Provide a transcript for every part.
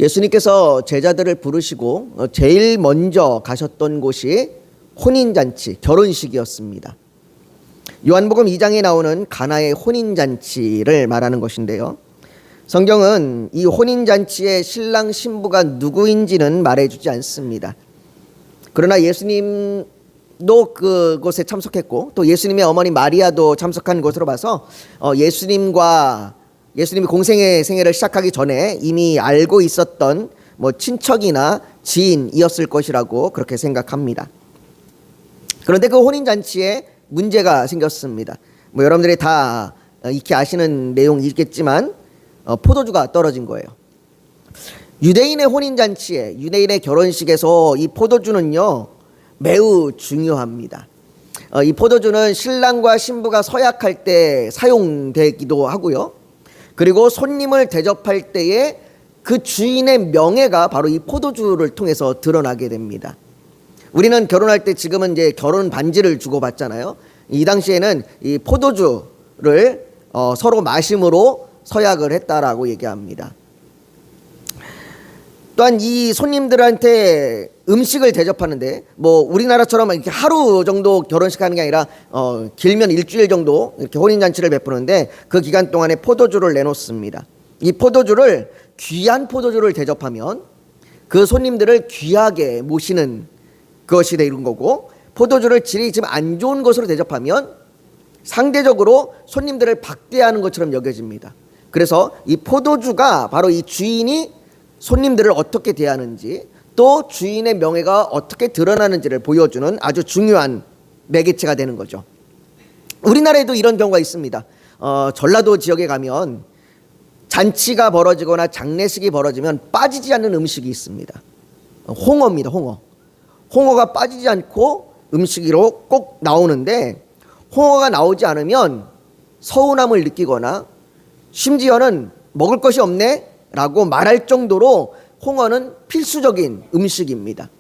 예수님께서 제자들을 부르시고 제일 먼저 가셨던 곳이 혼인잔치, 결혼식이었습니다. 요한복음 2장에 나오는 가나의 혼인잔치를 말하는 것인데요. 성경은 이 혼인잔치의 신랑 신부가 누구인지는 말해주지 않습니다. 그러나 예수님도 그곳에 참석했고 또 예수님의 어머니 마리아도 참석한 것으로 봐서 예수님이 공생의 생애를 시작하기 전에 이미 알고 있었던 친척이나 지인이었을 것이라고 그렇게 생각합니다. 그런데 그 혼인잔치에 문제가 생겼습니다. 여러분들이 다 익히 아시는 내용이겠지만 포도주가 떨어진 거예요. 유대인의 혼인잔치에, 유대인의 결혼식에서 이 포도주는요 매우 중요합니다. 이 포도주는 신랑과 신부가 서약할 때 사용되기도 하고요. 그리고 손님을 대접할 때에 그 주인의 명예가 바로 이 포도주를 통해서 드러나게 됩니다. 우리는 결혼할 때 지금은 이제 결혼 반지를 주고받잖아요. 이 당시에는 이 포도주를 서로 마심으로 서약을 했다라고 얘기합니다. 또한 이 손님들한테 음식을 대접하는데 우리나라처럼 이렇게 하루 정도 결혼식 하는 게 아니라 길면 일주일 정도 이렇게 혼인잔치를 베푸는데 그 기간 동안에 포도주를 내놓습니다. 이 포도주를 귀한 포도주를 대접하면 그 손님들을 귀하게 모시는 것이 되는 거고, 포도주를 질이 좀 안 좋은 것으로 대접하면 상대적으로 손님들을 박대하는 것처럼 여겨집니다. 그래서 이 포도주가 바로 이 주인이 손님들을 어떻게 대하는지 또 주인의 명예가 어떻게 드러나는지를 보여주는 아주 중요한 매개체가 되는 거죠. 우리나라에도 이런 경우가 있습니다. 전라도 지역에 가면 잔치가 벌어지거나 장례식이 벌어지면 빠지지 않는 음식이 있습니다. 홍어입니다. 홍어가 빠지지 않고 음식으로 꼭 나오는데, 홍어가 나오지 않으면 서운함을 느끼거나 심지어는 먹을 것이 없네 라고 말할 정도로 홍어는 필수적인 음식입니다.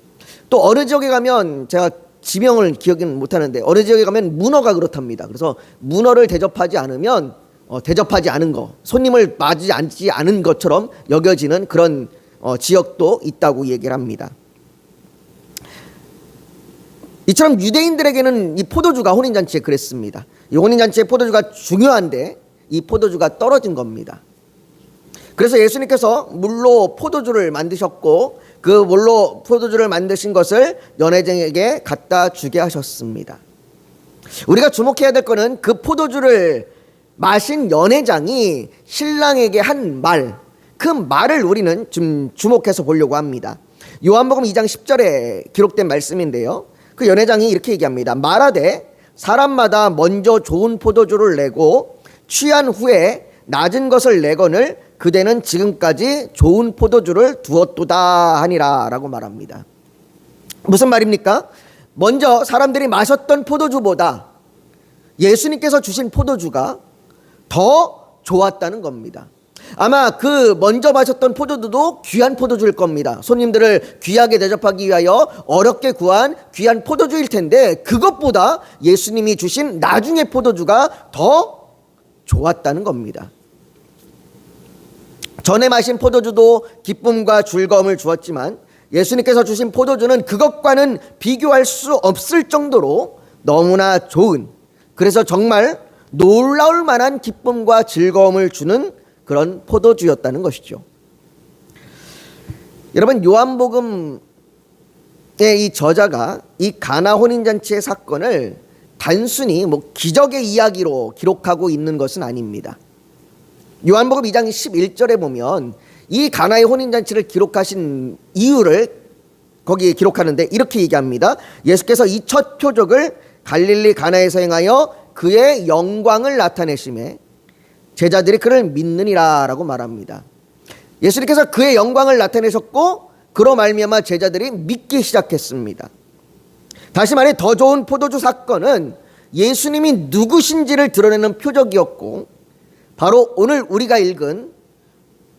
또 어느 지역에 가면, 제가 지명을 기억은 못하는데 어느 지역에 가면 문어가 그렇답니다. 그래서 문어를 대접하지 않으면 대접하지 않은 거, 손님을 맞이하지 않은 것처럼 여겨지는 그런 지역도 있다고 얘기를 합니다. 이처럼 유대인들에게는 이 포도주가 혼인잔치에 그랬습니다. 이 혼인잔치에 포도주가 중요한데 이 포도주가 떨어진 겁니다. 그래서 예수님께서 물로 포도주를 만드셨고 그 물로 포도주를 만드신 것을 연회장에게 갖다 주게 하셨습니다. 우리가 주목해야 될 것은 그 포도주를 마신 연회장이 신랑에게 한 말, 그 말을 우리는 좀 주목해서 보려고 합니다. 요한복음 2장 10절에 기록된 말씀인데요, 그 연회장이 이렇게 얘기합니다. 말하되 사람마다 먼저 좋은 포도주를 내고 취한 후에 낮은 것을 내거늘 그대는 지금까지 좋은 포도주를 두었도다 하니라 라고 말합니다. 무슨 말입니까? 먼저 사람들이 마셨던 포도주보다 예수님께서 주신 포도주가 더 좋았다는 겁니다. 아마 그 먼저 마셨던 포도주도 귀한 포도주일 겁니다. 손님들을 귀하게 대접하기 위하여 어렵게 구한 귀한 포도주일 텐데 그것보다 예수님이 주신 나중의 포도주가 더 좋았다는 겁니다. 전에 마신 포도주도 기쁨과 즐거움을 주었지만 예수님께서 주신 포도주는 그것과는 비교할 수 없을 정도로 너무나 좋은, 그래서 정말 놀라울 만한 기쁨과 즐거움을 주는 그런 포도주였다는 것이죠. 여러분, 요한복음의 이 저자가 이 가나 혼인잔치의 사건을 단순히 기적의 이야기로 기록하고 있는 것은 아닙니다. 요한복음 2장 11절에 보면 이 가나의 혼인잔치를 기록하신 이유를 거기에 기록하는데 이렇게 얘기합니다. 예수께서 이 첫 표적을 갈릴리 가나에서 행하여 그의 영광을 나타내심에 제자들이 그를 믿느니라 라고 말합니다. 예수님께서 그의 영광을 나타내셨고 그로 말미암아 제자들이 믿기 시작했습니다. 다시 말해 더 좋은 포도주 사건은 예수님이 누구신지를 드러내는 표적이었고, 바로 오늘 우리가 읽은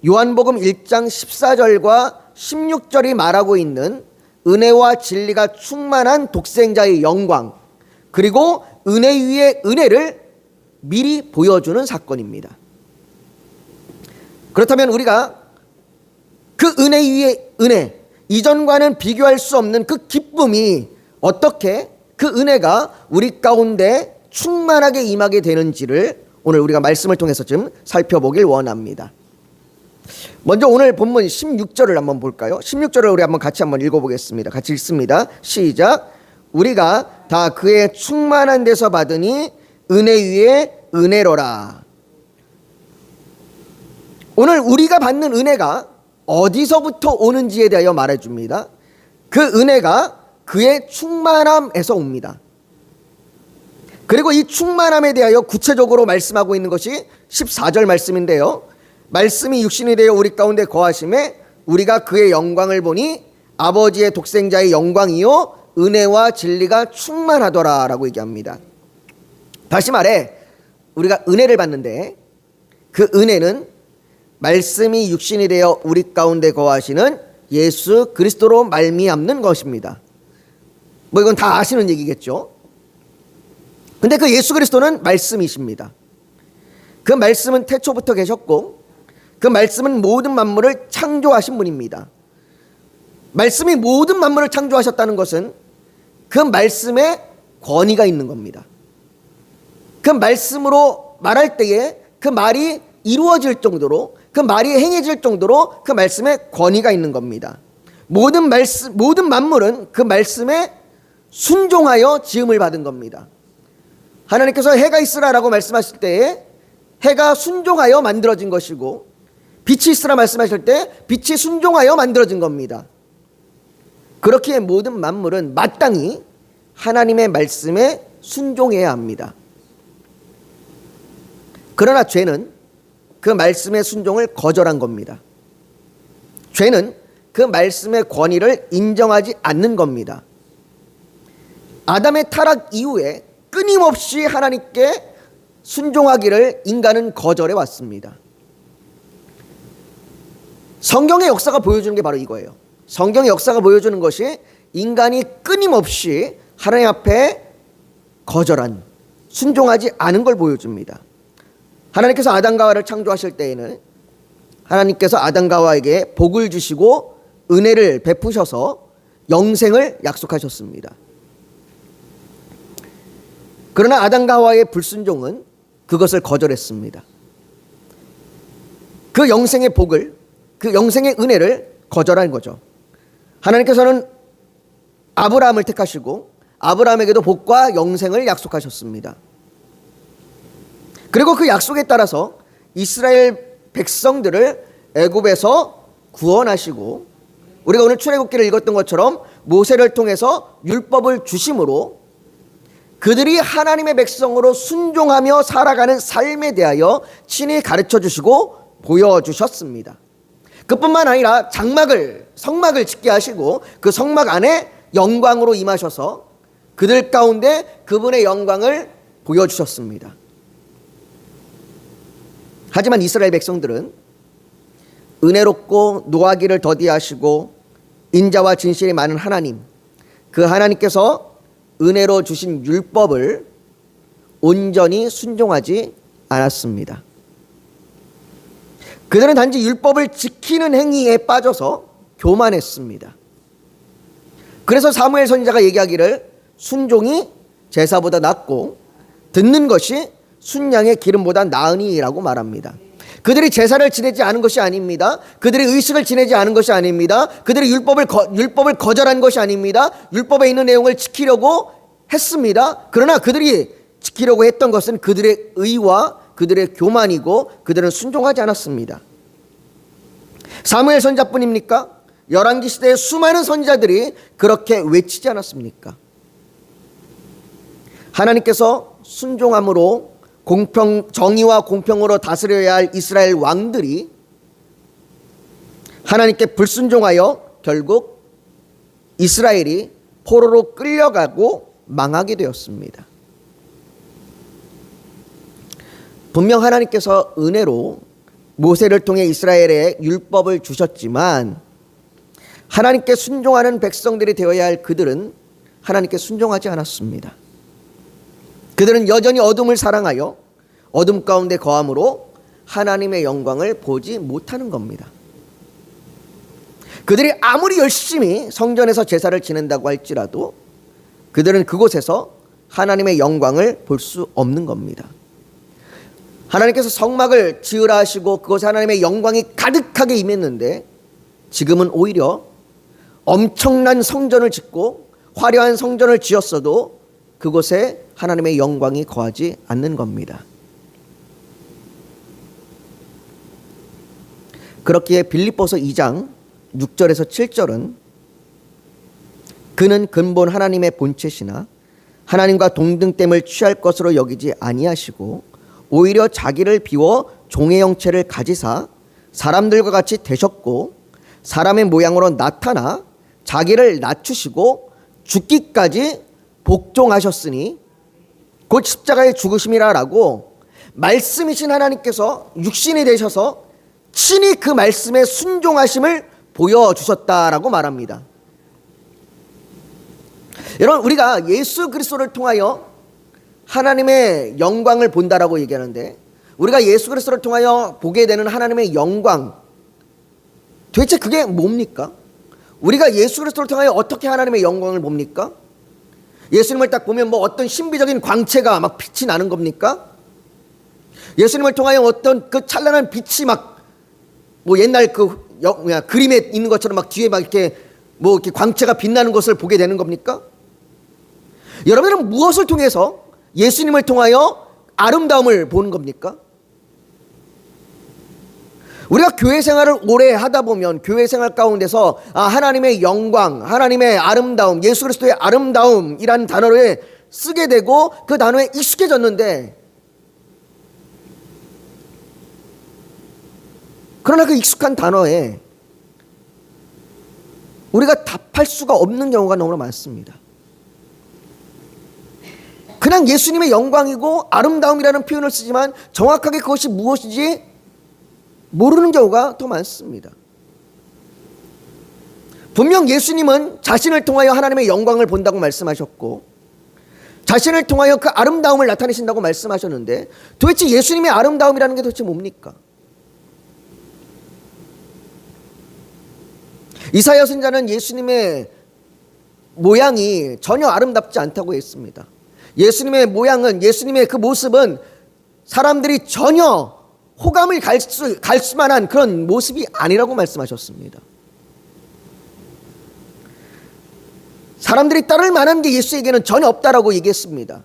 요한복음 1장 14절과 16절이 말하고 있는 은혜와 진리가 충만한 독생자의 영광, 그리고 은혜 위에 은혜를 미리 보여주는 사건입니다. 그렇다면 우리가 그 은혜 위에 은혜, 이전과는 비교할 수 없는 그 기쁨이 어떻게 그 은혜가 우리 가운데 충만하게 임하게 되는지를 오늘 우리가 말씀을 통해서 좀 살펴보길 원합니다. 먼저 오늘 본문 16절을 한번 볼까요? 16절을 우리 한번 같이 한번 읽어보겠습니다. 같이 읽습니다. 시작. 우리가 다 그의 충만한 데서 받으니 은혜 위에 은혜로라. 오늘 우리가 받는 은혜가 어디서부터 오는지에 대하여 말해줍니다. 그 은혜가 그의 충만함에서 옵니다. 그리고 이 충만함에 대하여 구체적으로 말씀하고 있는 것이 14절 말씀인데요. 말씀이 육신이 되어 우리 가운데 거하심에 우리가 그의 영광을 보니 아버지의 독생자의 영광이요 은혜와 진리가 충만하더라 라고 얘기합니다. 다시 말해 우리가 은혜를 받는데 그 은혜는 말씀이 육신이 되어 우리 가운데 거하시는 예수 그리스도로 말미암는 것입니다. 뭐 이건 다 아시는 얘기겠죠. 근데 그 예수 그리스도는 말씀이십니다. 그 말씀은 태초부터 계셨고 그 말씀은 모든 만물을 창조하신 분입니다. 말씀이 모든 만물을 창조하셨다는 것은 그 말씀에 권위가 있는 겁니다. 그 말씀으로 말할 때에 그 말이 이루어질 정도로 그 말이 행해질 정도로 그 말씀에 권위가 있는 겁니다. 모든 만물은 그 말씀에 순종하여 지음을 받은 겁니다. 하나님께서 해가 있으라라고 말씀하실 때에 해가 순종하여 만들어진 것이고 빛이 있으라 말씀하실 때 빛이 순종하여 만들어진 겁니다. 그렇기에 모든 만물은 마땅히 하나님의 말씀에 순종해야 합니다. 그러나 죄는 그 말씀의 순종을 거절한 겁니다. 죄는 그 말씀의 권위를 인정하지 않는 겁니다. 아담의 타락 이후에 끊임없이 하나님께 순종하기를 인간은 거절해 왔습니다. 성경의 역사가 보여주는 게 바로 이거예요. 성경의 역사가 보여주는 것이 인간이 끊임없이 하나님 앞에 거절한, 순종하지 않은 걸 보여줍니다. 하나님께서 아담과 하와를 창조하실 때에는 하나님께서 아담과 하와에게 복을 주시고 은혜를 베푸셔서 영생을 약속하셨습니다. 그러나 아담과 하와의 불순종은 그것을 거절했습니다. 그 영생의 복을, 그 영생의 은혜를 거절한 거죠. 하나님께서는 아브라함을 택하시고 아브라함에게도 복과 영생을 약속하셨습니다. 그리고 그 약속에 따라서 이스라엘 백성들을 애굽에서 구원하시고 우리가 오늘 출애굽기를 읽었던 것처럼 모세를 통해서 율법을 주심으로 그들이 하나님의 백성으로 순종하며 살아가는 삶에 대하여 친히 가르쳐 주시고 보여주셨습니다. 그뿐만 아니라 성막을 짓게 하시고 그 성막 안에 영광으로 임하셔서 그들 가운데 그분의 영광을 보여주셨습니다. 하지만 이스라엘 백성들은 은혜롭고 노하기를 더디하시고 인자와 진실이 많은 하나님, 그 하나님께서 은혜로 주신 율법을 온전히 순종하지 않았습니다. 그들은 단지 율법을 지키는 행위에 빠져서 교만했습니다. 그래서 사무엘 선지자가 얘기하기를 순종이 제사보다 낫고 듣는 것이 순양의 기름보다 나으니라고 말합니다. 그들이 제사를 지내지 않은 것이 아닙니다. 그들이 의식을 지내지 않은 것이 아닙니다. 그들이 율법을 거절한 것이 아닙니다. 율법에 있는 내용을 지키려고 했습니다. 그러나 그들이 지키려고 했던 것은 그들의 의와 그들의 교만이고 그들은 순종하지 않았습니다. 사무엘 선지자뿐입니까? 열왕기 시대의 수많은 선지자들이 그렇게 외치지 않았습니까? 하나님께서 순종함으로 정의와 공평으로 다스려야 할 이스라엘 왕들이 하나님께 불순종하여 결국 이스라엘이 포로로 끌려가고 망하게 되었습니다. 분명 하나님께서 은혜로 모세를 통해 이스라엘에 율법을 주셨지만 하나님께 순종하는 백성들이 되어야 할 그들은 하나님께 순종하지 않았습니다. 그들은 여전히 어둠을 사랑하여 어둠 가운데 거함으로 하나님의 영광을 보지 못하는 겁니다. 그들이 아무리 열심히 성전에서 제사를 지낸다고 할지라도 그들은 그곳에서 하나님의 영광을 볼 수 없는 겁니다. 하나님께서 성막을 지으라 하시고 그곳에 하나님의 영광이 가득하게 임했는데 지금은 오히려 엄청난 성전을 짓고 화려한 성전을 지었어도 그곳에 하나님의 영광이 거하지 않는 겁니다. 그렇기에 빌립보서 2장 6절에서 7절은 그는 근본 하나님의 본체시나 하나님과 동등됨을 취할 것으로 여기지 아니하시고 오히려 자기를 비워 종의 형체를 가지사 사람들과 같이 되셨고 사람의 모양으로 나타나 자기를 낮추시고 죽기까지 복종하셨으니 곧 십자가의 죽으심이라라고 말씀이신 하나님께서 육신이 되셔서 친히 그 말씀에 순종하심을 보여주셨다라고 말합니다. 여러분, 우리가 예수 그리스도를 통하여 하나님의 영광을 본다라고 얘기하는데 우리가 예수 그리스도를 통하여 보게 되는 하나님의 영광, 도대체 그게 뭡니까? 우리가 예수 그리스도를 통하여 어떻게 하나님의 영광을 봅니까? 예수님을 딱 보면 뭐 어떤 신비적인 광채가 막 빛이 나는 겁니까? 예수님을 통하여 어떤 그 찬란한 빛이 막 뭐 옛날 그 그림에 있는 것처럼 막 뒤에 막 이렇게 뭐 이렇게 광채가 빛나는 것을 보게 되는 겁니까? 여러분은 무엇을 통해서 예수님을 통하여 아름다움을 보는 겁니까? 우리가 교회 생활을 오래 하다 보면 교회 생활 가운데서 하나님의 영광, 하나님의 아름다움, 예수 그리스도의 아름다움이라는 단어를 쓰게 되고 그 단어에 익숙해졌는데, 그러나 그 익숙한 단어에 우리가 답할 수가 없는 경우가 너무나 많습니다. 그냥 예수님의 영광이고 아름다움이라는 표현을 쓰지만 정확하게 그것이 무엇인지 모르는 경우가 더 많습니다. 분명 예수님은 자신을 통하여 하나님의 영광을 본다고 말씀하셨고 자신을 통하여 그 아름다움을 나타내신다고 말씀하셨는데 도대체 예수님의 아름다움이라는 게 도대체 뭡니까? 이사야 선지자는 예수님의 모양이 전혀 아름답지 않다고 했습니다. 예수님의 모양은, 예수님의 그 모습은 사람들이 전혀 호감을 갈 수만한 그런 모습이 아니라고 말씀하셨습니다. 사람들이 따를 만한 게 예수에게는 전혀 없다라고 얘기했습니다.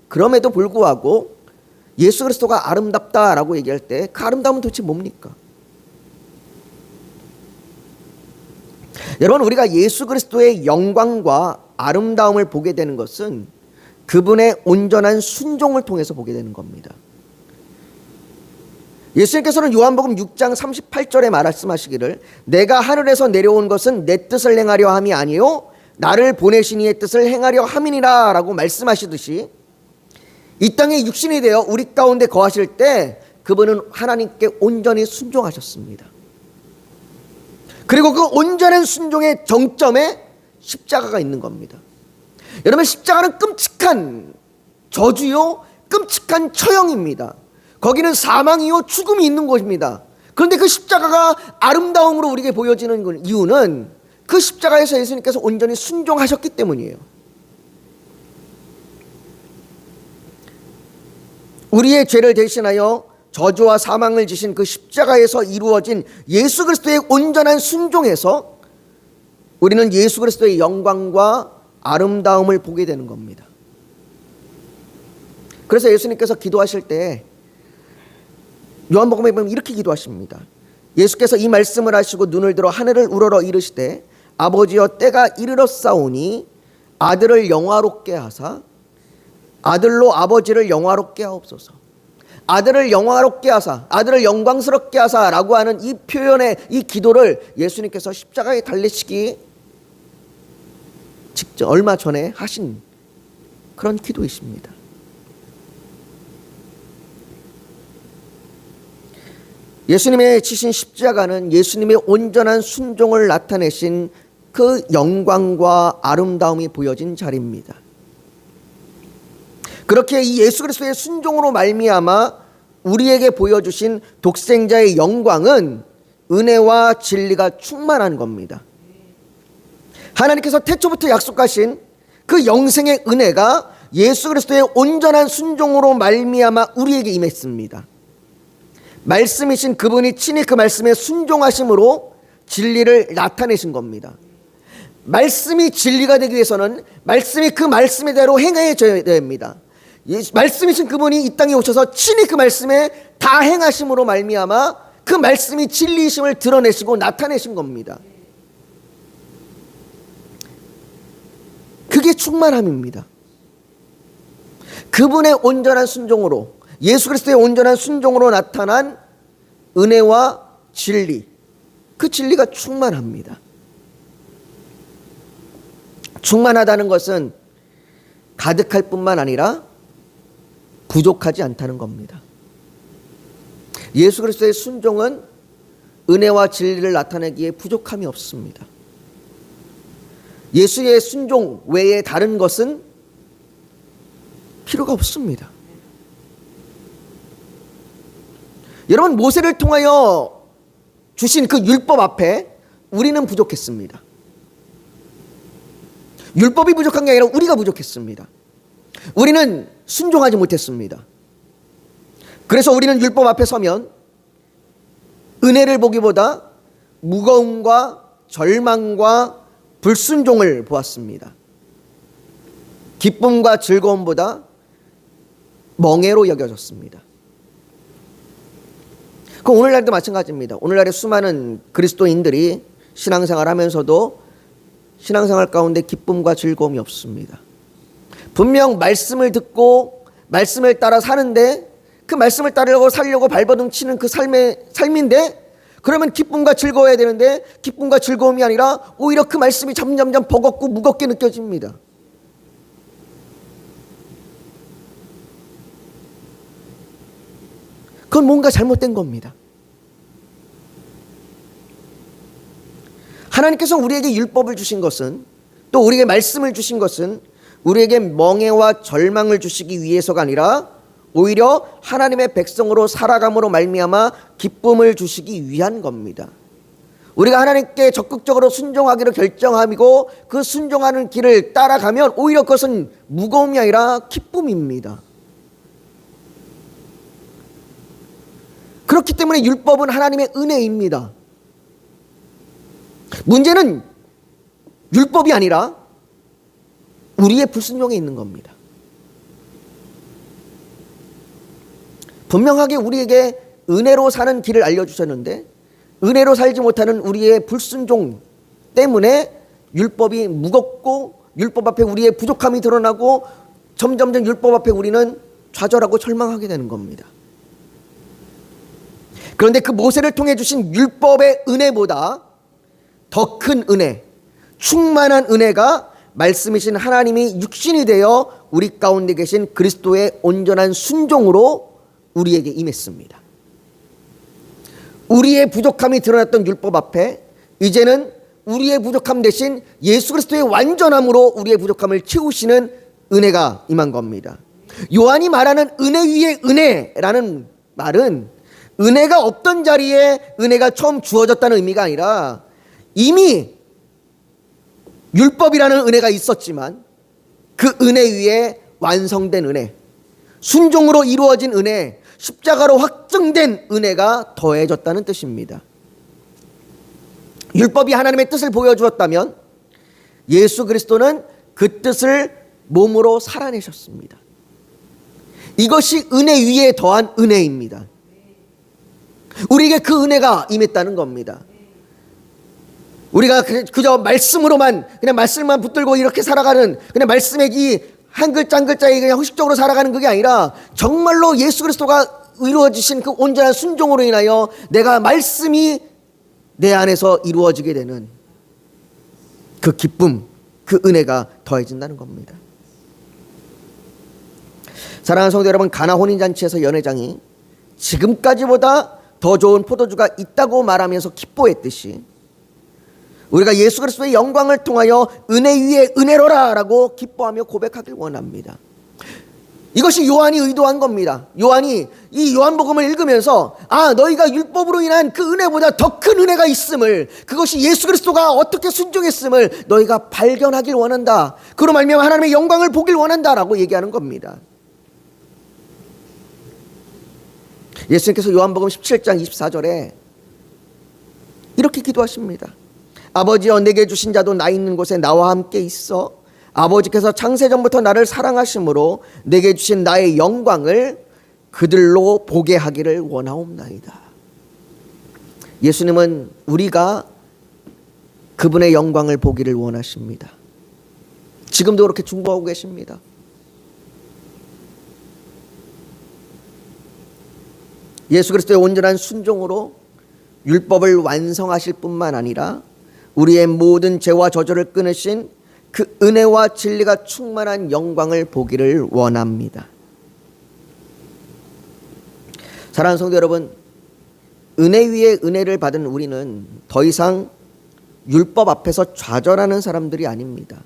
그럼에도 불구하고 예수 그리스도가 아름답다라고 얘기할 때 그 아름다움은 도대체 뭡니까? 여러분, 우리가 예수 그리스도의 영광과 아름다움을 보게 되는 것은 그분의 온전한 순종을 통해서 보게 되는 겁니다. 예수님께서는 요한복음 6장 38절에 말씀하시기를 내가 하늘에서 내려온 것은 내 뜻을 행하려 함이 아니요 나를 보내신 이의 뜻을 행하려 함이니라 라고 말씀하시듯이 이 땅에 육신이 되어 우리 가운데 거하실 때 그분은 하나님께 온전히 순종하셨습니다. 그리고 그 온전한 순종의 정점에 십자가가 있는 겁니다. 여러분, 십자가는 끔찍한 저주요, 끔찍한 처형입니다. 거기는 사망이요, 죽음이 있는 곳입니다. 그런데 그 십자가가 아름다움으로 우리에게 보여지는 이유는 그 십자가에서 예수님께서 온전히 순종하셨기 때문이에요. 우리의 죄를 대신하여 저주와 사망을 지신 그 십자가에서 이루어진 예수 그리스도의 온전한 순종에서 우리는 예수 그리스도의 영광과 아름다움을 보게 되는 겁니다. 그래서 예수님께서 기도하실 때 요한복음에 보면 이렇게 기도하십니다. 예수께서 이 말씀을 하시고 눈을 들어 하늘을 우러러 이르시되 아버지여 때가 이르렀사오니 아들을 영화롭게 하사 아들로 아버지를 영화롭게 하옵소서. 아들을 영화롭게 하사, 아들을 영광스럽게 하사라고 하는 이 표현의 이 기도를 예수님께서 십자가에 달리시기 직전 얼마 전에 하신 그런 기도이십니다. 예수님의 지신 십자가는 예수님의 온전한 순종을 나타내신 그 영광과 아름다움이 보여진 자리입니다. 그렇게 이 예수 그리스도의 순종으로 말미암아 우리에게 보여주신 독생자의 영광은 은혜와 진리가 충만한 겁니다. 하나님께서 태초부터 약속하신 그 영생의 은혜가 예수 그리스도의 온전한 순종으로 말미암아 우리에게 임했습니다. 말씀이신 그분이 친히 그 말씀에 순종하심으로 진리를 나타내신 겁니다. 말씀이 진리가 되기 위해서는 말씀이 그 말씀대로 행해져야 됩니다. 말씀이신 그분이 이 땅에 오셔서 친히 그 말씀에 다 행하심으로 말미암아 그 말씀이 진리이심을 드러내시고 나타내신 겁니다. 그게 충만함입니다. 그분의 온전한 순종으로, 예수 그리스도의 온전한 순종으로 나타난 은혜와 진리, 그 진리가 충만합니다. 충만하다는 것은 가득할 뿐만 아니라 부족하지 않다는 겁니다. 예수 그리스도의 순종은 은혜와 진리를 나타내기에 부족함이 없습니다. 예수의 순종 외에 다른 것은 필요가 없습니다. 여러분, 모세를 통하여 주신 그 율법 앞에 우리는 부족했습니다. 율법이 부족한 게 아니라 우리가 부족했습니다. 우리는 순종하지 못했습니다. 그래서 우리는 율법 앞에 서면 은혜를 보기보다 무거움과 절망과 불순종을 보았습니다. 기쁨과 즐거움보다 멍해로 여겨졌습니다. 그 오늘날도 마찬가지입니다. 오늘날의 수많은 그리스도인들이 신앙생활 하면서도 신앙생활 가운데 기쁨과 즐거움이 없습니다. 분명 말씀을 듣고 말씀을 따라 사는데 그 말씀을 따르려고 살려고 발버둥 치는 그 삶인데, 그러면 기쁨과 즐거워야 되는데 기쁨과 즐거움이 아니라 오히려 그 말씀이 점점점 버겁고 무겁게 느껴집니다. 그건 뭔가 잘못된 겁니다. 하나님께서 우리에게 율법을 주신 것은, 또 우리에게 말씀을 주신 것은 우리에게 멍해와 절망을 주시기 위해서가 아니라 오히려 하나님의 백성으로 살아감으로 말미암아 기쁨을 주시기 위한 겁니다. 우리가 하나님께 적극적으로 순종하기로 결정하고 그 순종하는 길을 따라가면 오히려 그것은 무거움이 아니라 기쁨입니다. 그렇기 때문에 율법은 하나님의 은혜입니다. 문제는 율법이 아니라 우리의 불순종에 있는 겁니다. 분명하게 우리에게 은혜로 사는 길을 알려주셨는데 은혜로 살지 못하는 우리의 불순종 때문에 율법이 무겁고 율법 앞에 우리의 부족함이 드러나고 점점점 율법 앞에 우리는 좌절하고 절망하게 되는 겁니다. 그런데 그 모세를 통해 주신 율법의 은혜보다 더 큰 은혜, 충만한 은혜가 말씀이신 하나님이 육신이 되어 우리 가운데 계신 그리스도의 온전한 순종으로 우리에게 임했습니다. 우리의 부족함이 드러났던 율법 앞에 이제는 우리의 부족함 대신 예수 그리스도의 완전함으로 우리의 부족함을 채우시는 은혜가 임한 겁니다. 요한이 말하는 은혜 위에 은혜라는 말은 은혜가 없던 자리에 은혜가 처음 주어졌다는 의미가 아니라 이미 율법이라는 은혜가 있었지만 그 은혜 위에 완성된 은혜, 순종으로 이루어진 은혜, 십자가로 확증된 은혜가 더해졌다는 뜻입니다. 율법이 하나님의 뜻을 보여주었다면 예수 그리스도는 그 뜻을 몸으로 살아내셨습니다. 이것이 은혜 위에 더한 은혜입니다. 우리에게 그 은혜가 임했다는 겁니다. 우리가 그저 말씀으로만, 그냥 말씀만 붙들고 이렇게 살아가는, 그냥 말씀의 이 한 글자 한 글자에 그냥 형식적으로 살아가는 그게 아니라 정말로 예수 그리스도가 이루어지신 그 온전한 순종으로 인하여 내가 말씀이 내 안에서 이루어지게 되는 그 기쁨, 그 은혜가 더해진다는 겁니다. 사랑하는 성도 여러분, 가나 혼인잔치에서 연회장이 지금까지보다 더 좋은 포도주가 있다고 말하면서 기뻐했듯이 우리가 예수 그리스도의 영광을 통하여 은혜 위에 은혜로라 라고 기뻐하며 고백하길 원합니다. 이것이 요한이 의도한 겁니다. 요한이 이 요한복음을 읽으면서 너희가 율법으로 인한 그 은혜보다 더 큰 은혜가 있음을, 그것이 예수 그리스도가 어떻게 순종했음을 너희가 발견하길 원한다. 그로 말미암아 하나님의 영광을 보길 원한다라고 얘기하는 겁니다. 예수님께서 요한복음 17장 24절에 이렇게 기도하십니다. 아버지여, 내게 주신 자도 나 있는 곳에 나와 함께 있어 아버지께서 창세전부터 나를 사랑하심으로 내게 주신 나의 영광을 그들로 보게 하기를 원하옵나이다. 예수님은 우리가 그분의 영광을 보기를 원하십니다. 지금도 그렇게 중보하고 계십니다. 예수 그리스도의 온전한 순종으로 율법을 완성하실 뿐만 아니라 우리의 모든 죄와 저주를 끊으신 그 은혜와 진리가 충만한 영광을 보기를 원합니다. 사랑하는 성도 여러분, 은혜 위에 은혜를 받은 우리는 더 이상 율법 앞에서 좌절하는 사람들이 아닙니다.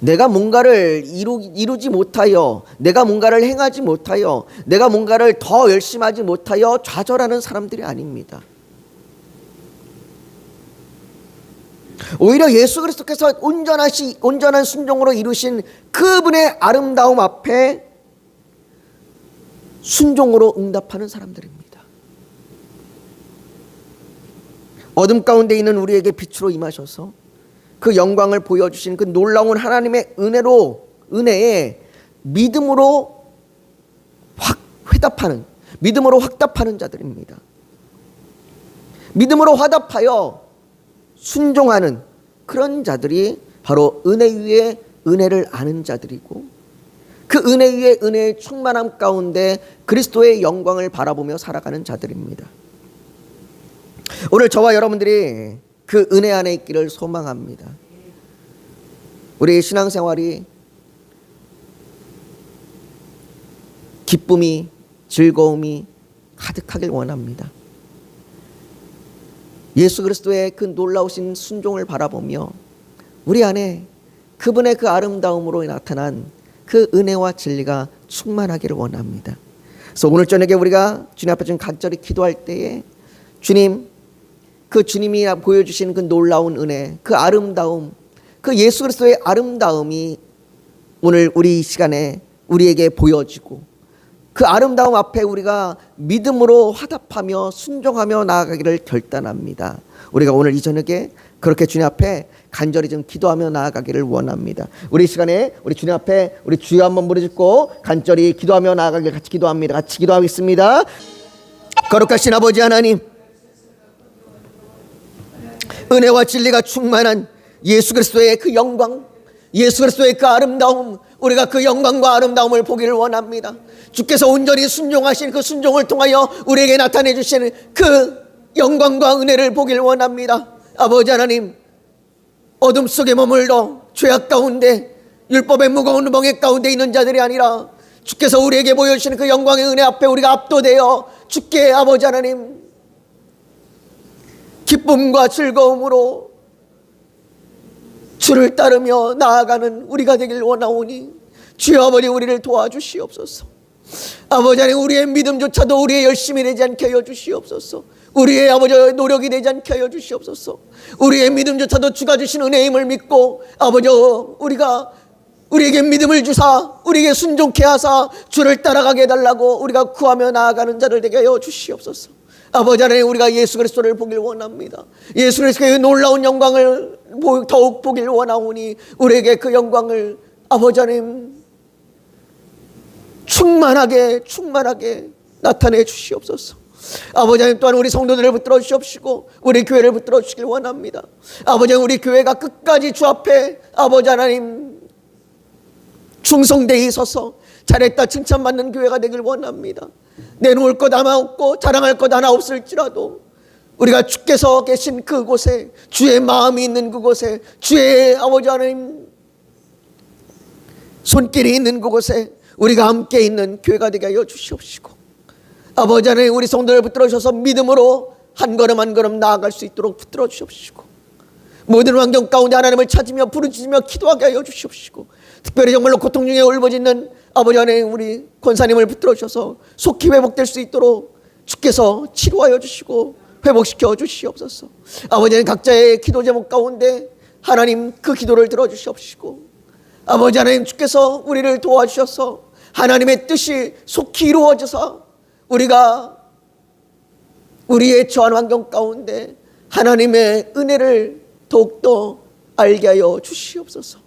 내가 뭔가를 이루지 못하여, 내가 뭔가를 행하지 못하여, 내가 뭔가를 더 열심히 하지 못하여 좌절하는 사람들이 아닙니다. 오히려 예수 그리스도께서 온전한 순종으로 이루신 그분의 아름다움 앞에 순종으로 응답하는 사람들입니다. 어둠 가운데 있는 우리에게 빛으로 임하셔서 그 영광을 보여주신 그 놀라운 하나님의 은혜에 믿음으로 믿음으로 확답하는 자들입니다. 믿음으로 화답하여 순종하는 그런 자들이 바로 은혜 위에 은혜를 아는 자들이고, 그 은혜 위에 은혜의 충만함 가운데 그리스도의 영광을 바라보며 살아가는 자들입니다. 오늘 저와 여러분들이 그 은혜 안에 있기를 소망합니다. 우리의 신앙생활이 기쁨이, 즐거움이 가득하길 원합니다. 예수 그리스도의 그 놀라우신 순종을 바라보며 우리 안에 그분의 그 아름다움으로 나타난 그 은혜와 진리가 충만하기를 원합니다. 그래서 오늘 저녁에 우리가 주님 앞에 좀 간절히 기도할 때에 주님, 그 주님이 보여주신 그 놀라운 은혜, 그 아름다움, 그 예수 그리스도의 아름다움이 오늘 우리 시간에 우리에게 보여지고, 그 아름다움 앞에 우리가 믿음으로 화답하며 순종하며 나아가기를 결단합니다. 우리가 오늘 이 저녁에 그렇게 주님 앞에 간절히 좀 기도하며 나아가기를 원합니다. 우리 시간에 우리 주님 앞에 우리 주여 한번 부르짖고 간절히 기도하며 나아가기를 같이 기도합니다. 같이 기도하겠습니다. 거룩하신 아버지 하나님, 은혜와 진리가 충만한 예수 그리스도의 그 영광, 예수 그리스도의 그 아름다움, 우리가 그 영광과 아름다움을 보기를 원합니다. 주께서 온전히 순종하신 그 순종을 통하여 우리에게 나타내 주시는 그 영광과 은혜를 보기를 원합니다. 아버지 하나님, 어둠 속에 머물러 죄악 가운데 율법의 무거운 멍에 가운데 있는 자들이 아니라 주께서 우리에게 보여주시는 그 영광의 은혜 앞에 우리가 압도되어 주께 아버지 하나님 기쁨과 즐거움으로 주를 따르며 나아가는 우리가 되길 원하오니 주여 아버지, 우리를 도와주시옵소서. 아버지 하나님, 우리의 믿음조차도 우리의 열심이 되지 않게 하여 주시옵소서. 우리의 아버지 노력이 되지 않게 하여 주시옵소서. 우리의 믿음조차도 주가 주신 은혜의 힘을 믿고 아버지 우리에게 믿음을 주사 우리에게 순종케 하사 주를 따라가게 해달라고 우리가 구하며 나아가는 자들 되게 하여 주시옵소서. 아버지 하나님, 우리가 예수 그리스도를 보길 원합니다. 예수 그리스도의 놀라운 영광을 더욱 보길 원하오니 우리에게 그 영광을 아버지 하나님 충만하게 나타내 주시옵소서. 아버지 하나님, 또한 우리 성도들을 붙들어 주시옵시고 우리 교회를 붙들어 주시길 원합니다. 아버지 하나님, 우리 교회가 끝까지 주 앞에 아버지 하나님 충성되이 서서 잘했다 칭찬받는 교회가 되길 원합니다. 내놓을 것 하나 없고 자랑할 것 하나 없을지라도 우리가 주께서 계신 그곳에, 주의 마음이 있는 그곳에, 주의 아버지 하나님 손길이 있는 그곳에 우리가 함께 있는 교회가 되게 하여 주시옵시고, 아버지 하나님, 우리 성도를 붙들어 주셔서 믿음으로 한 걸음 한 걸음 나아갈 수 있도록 붙들어 주시옵시고, 모든 환경 가운데 하나님을 찾으며 부르짖으며 기도하게 하여 주시옵시고, 특별히 정말로 고통 중에 울부짖는 아버지 하나님, 우리 권사님을 붙들어 주셔서 속히 회복될 수 있도록 주께서 치료하여 주시고 회복시켜 주시옵소서. 아버지 하나님, 각자의 기도 제목 가운데 하나님 그 기도를 들어주시옵시고, 아버지 하나님, 주께서 우리를 도와주셔서 하나님의 뜻이 속히 이루어져서 우리가 우리의 처한 환경 가운데 하나님의 은혜를 더욱더 알게 하여 주시옵소서.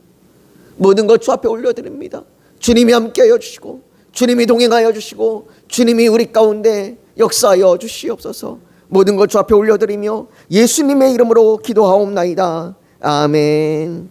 모든 것 주 앞에 올려드립니다. 주님이 함께하여 주시고, 주님이 동행하여 주시고, 주님이 우리 가운데 역사하여 주시옵소서. 모든 것 주 앞에 올려드리며 예수님의 이름으로 기도하옵나이다. 아멘.